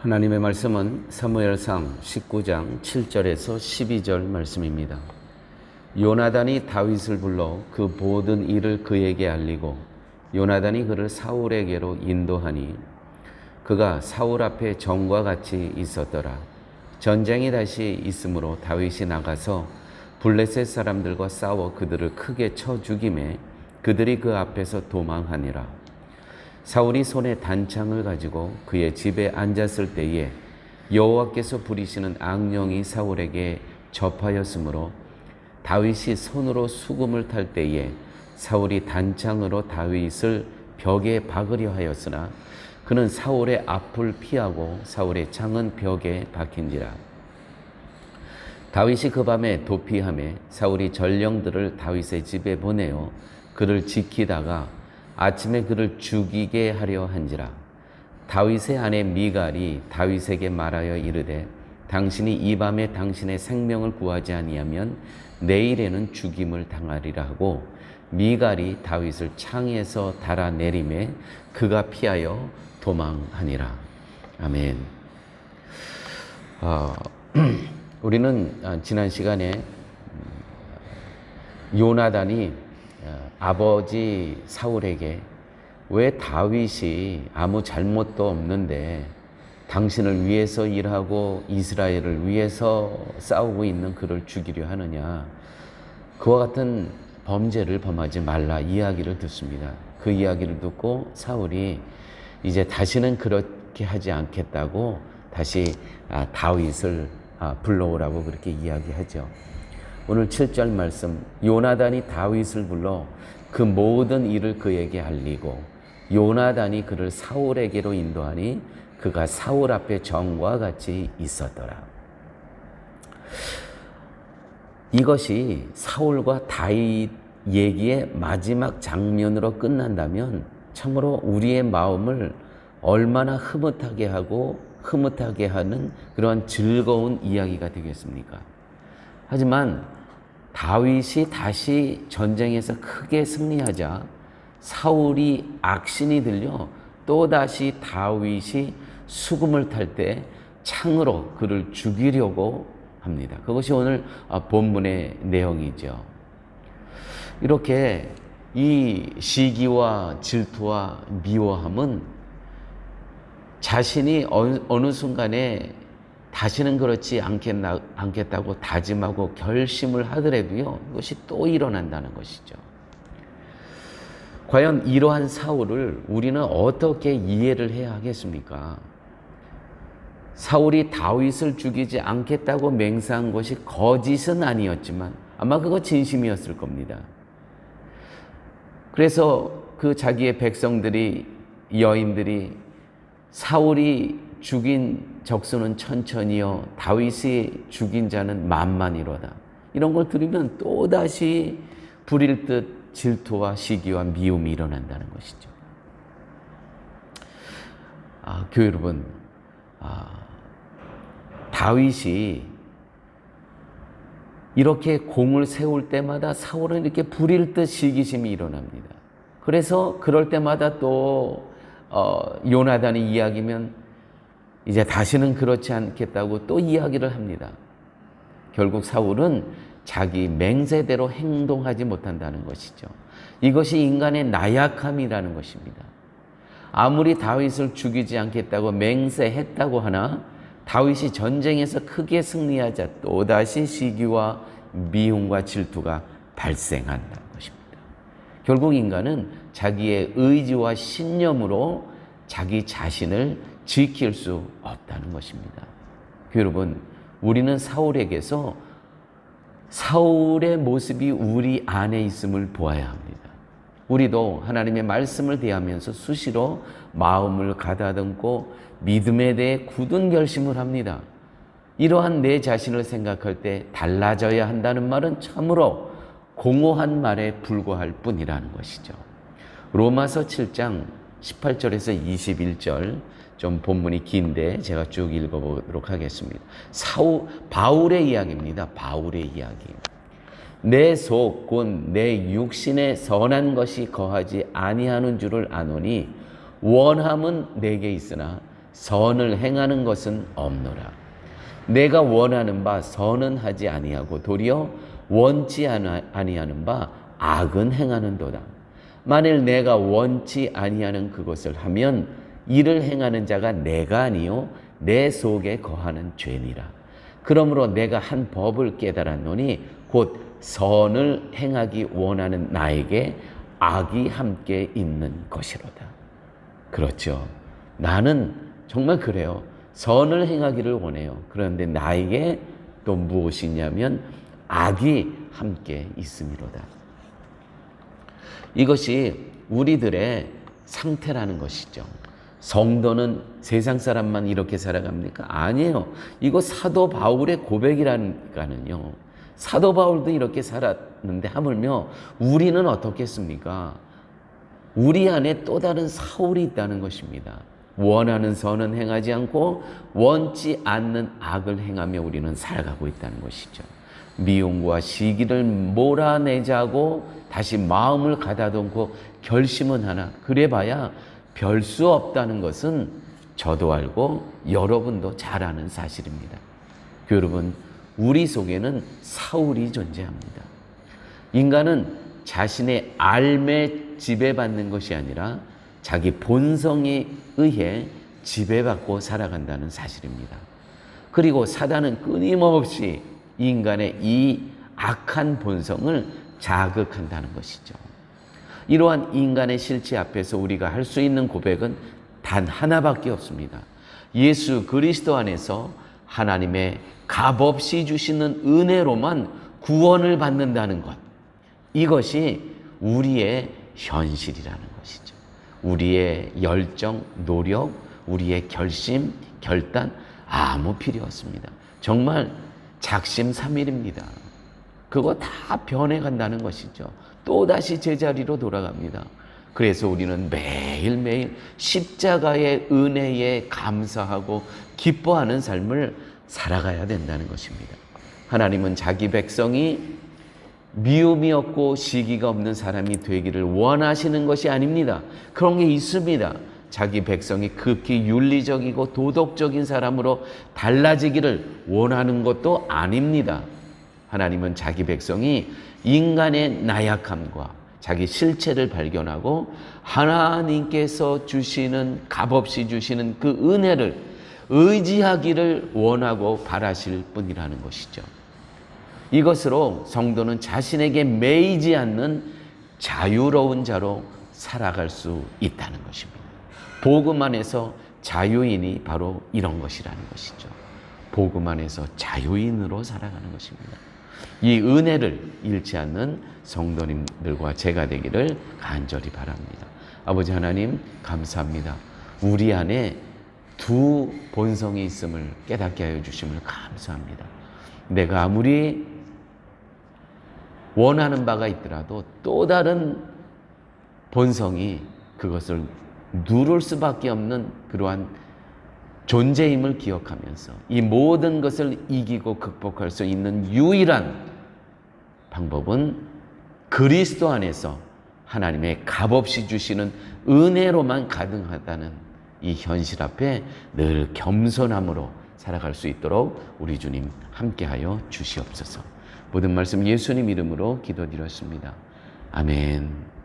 하나님의 말씀은 사무엘상 19장 7절에서 12절 말씀입니다. 요나단이 다윗을 불러 그 모든 일을 그에게 알리고 요나단이 그를 사울에게로 인도하니 그가 사울 앞에 전과 같이 있었더라. 전쟁이 다시 있으므로 다윗이 나가서 블레셋 사람들과 싸워 그들을 크게 쳐 죽이매 그들이 그 앞에서 도망하니라. 사울이 손에 단창을 가지고 그의 집에 앉았을 때에 여호와께서 부리시는 악령이 사울에게 접하였으므로 다윗이 손으로 수금을 탈 때에 사울이 단창으로 다윗을 벽에 박으려 하였으나 그는 사울의 앞을 피하고 사울의 창은 벽에 박힌지라. 다윗이 그 밤에 도피하매 사울이 전령들을 다윗의 집에 보내어 그를 지키다가 아침에 그를 죽이게 하려 한지라. 다윗의 아내 미갈이 다윗에게 말하여 이르되 당신이 이 밤에 당신의 생명을 구하지 아니하면 내일에는 죽임을 당하리라 하고 미갈이 다윗을 창에서 달아내리매 그가 피하여 도망하니라. 아멘. 우리는 지난 시간에 요나단이 아버지 사울에게 왜 다윗이 아무 잘못도 없는데 당신을 위해서 일하고 이스라엘을 위해서 싸우고 있는 그를 죽이려 하느냐, 그와 같은 범죄를 범하지 말라 이야기를 듣습니다. 그 이야기를 듣고 사울이 이제 다시는 그렇게 하지 않겠다고 다시 다윗을 불러오라고 그렇게 이야기하죠. 오늘 7절 말씀, 요나단이 다윗을 불러 그 모든 일을 그에게 알리고 요나단이 그를 사울에게로 인도하니 그가 사울 앞에 전과 같이 있었더라. 이것이 사울과 다윗 얘기의 마지막 장면으로 끝난다면 참으로 우리의 마음을 얼마나 흐뭇하게 하고 흐뭇하게 하는 그런 즐거운 이야기가 되겠습니까? 하지만 다윗이 다시 전쟁에서 크게 승리하자 사울이 악신이 들려 또다시 다윗이 수금을 탈 때 창으로 그를 죽이려고 합니다. 그것이 오늘 본문의 내용이죠. 이렇게 이 시기와 질투와 미워함은 자신이 어느 순간에 다시는 그렇지 않겠다고 다짐하고 결심을 하더라도요, 이것이 또 일어난다는 것이죠. 과연 이러한 사울을 우리는 어떻게 이해를 해야 하겠습니까? 사울이 다윗을 죽이지 않겠다고 맹세한 것이 거짓은 아니었지만 아마 그거 진심이었을 겁니다. 그래서 그 자기의 백성들이, 여인들이 사울이 죽인 적수는 천천히요 다윗이 죽인 자는 만만이로다, 이런 걸 들으면 또다시 불일 듯 질투와 시기와 미움이 일어난다는 것이죠. 교회 여러분, 다윗이 이렇게 공을 세울 때마다 사울은 이렇게 불일 듯 시기심이 일어납니다. 그래서 그럴 때마다 또 요나단이 이야기면 이제 다시는 그렇지 않겠다고 또 이야기를 합니다. 결국 사울은 자기 맹세대로 행동하지 못한다는 것이죠. 이것이 인간의 나약함이라는 것입니다. 아무리 다윗을 죽이지 않겠다고 맹세했다고 하나 다윗이 전쟁에서 크게 승리하자 또다시 시기와 미움과 질투가 발생한다는 것입니다. 결국 인간은 자기의 의지와 신념으로 자기 자신을 지킬 수 없다는 것입니다. 여러분, 우리는 사울에게서 사울의 모습이 우리 안에 있음을 보아야 합니다. 우리도 하나님의 말씀을 대하면서 수시로 마음을 가다듬고 믿음에 대해 굳은 결심을 합니다. 이러한 내 자신을 생각할 때 달라져야 한다는 말은 참으로 공허한 말에 불과할 뿐이라는 것이죠. 로마서 7장 18절에서 21절, 좀 본문이 긴데 제가 쭉 읽어보도록 하겠습니다. 바울의 이야기입니다. 바울의 이야기. 내 속 곧 내 육신에 선한 것이 거하지 아니하는 줄을 아노니 원함은 내게 있으나 선을 행하는 것은 없노라. 내가 원하는 바 선은 하지 아니하고 도리어 원치 아니하는 바 악은 행하는도다. 만일 내가 원치 아니하는 그것을 하면 이를 행하는 자가 내가 아니요 내 속에 거하는 죄니라. 그러므로 내가 한 법을 깨달았노니 곧 선을 행하기 원하는 나에게 악이 함께 있는 것이로다. 그렇죠. 나는 정말 그래요. 선을 행하기를 원해요. 그런데 나에게 또 무엇이냐면 악이 함께 있음이로다. 이것이 우리들의 상태라는 것이죠. 성도는 세상 사람만 이렇게 살아갑니까? 아니에요. 이거 사도 바울의 고백이라니까는요. 사도 바울도 이렇게 살았는데 하물며 우리는 어떻겠습니까? 우리 안에 또 다른 사울이 있다는 것입니다. 원하는 선은 행하지 않고 원치 않는 악을 행하며 우리는 살아가고 있다는 것이죠. 미움과 시기를 몰아내자고 다시 마음을 가다듬고 결심은 하나 그래봐야 별 수 없다는 것은 저도 알고 여러분도 잘 아는 사실입니다. 여러분, 우리 속에는 사울이 존재합니다. 인간은 자신의 삶에 지배받는 것이 아니라 자기 본성에 의해 지배받고 살아간다는 사실입니다. 그리고 사단은 끊임없이 인간의 이 악한 본성을 자극한다는 것이죠. 이러한 인간의 실체 앞에서 우리가 할 수 있는 고백은 단 하나밖에 없습니다. 예수 그리스도 안에서 하나님의 값없이 주시는 은혜로만 구원을 받는다는 것. 이것이 우리의 현실이라는 것이죠. 우리의 열정, 노력, 우리의 결심, 결단 아무 필요 없습니다. 정말 작심삼일입니다. 그거 다 변해간다는 것이죠. 또다시 제자리로 돌아갑니다. 그래서 우리는 매일매일 십자가의 은혜에 감사하고 기뻐하는 삶을 살아가야 된다는 것입니다. 하나님은 자기 백성이 미움이 없고 시기가 없는 사람이 되기를 원하시는 것이 아닙니다. 그런 게 있습니다. 자기 백성이 극히 윤리적이고 도덕적인 사람으로 달라지기를 원하는 것도 아닙니다. 하나님은 자기 백성이 인간의 나약함과 자기 실체를 발견하고 하나님께서 주시는 값없이 주시는 그 은혜를 의지하기를 원하고 바라실 뿐이라는 것이죠. 이것으로 성도는 자신에게 매이지 않는 자유로운 자로 살아갈 수 있다는 것입니다. 복음 안에서 자유인이 바로 이런 것이라는 것이죠. 복음 안에서 자유인으로 살아가는 것입니다. 이 은혜를 잃지 않는 성도님들과 제가 되기를 간절히 바랍니다. 아버지 하나님 감사합니다. 우리 안에 두 본성이 있음을 깨닫게 하여 주심을 감사합니다. 내가 아무리 원하는 바가 있더라도 또 다른 본성이 그것을 누를 수밖에 없는 그러한 존재임을 기억하면서 이 모든 것을 이기고 극복할 수 있는 유일한 방법은 그리스도 안에서 하나님의 값없이 주시는 은혜로만 가능하다는 이 현실 앞에 늘 겸손함으로 살아갈 수 있도록 우리 주님 함께하여 주시옵소서. 모든 말씀 예수님 이름으로 기도드렸습니다. 아멘.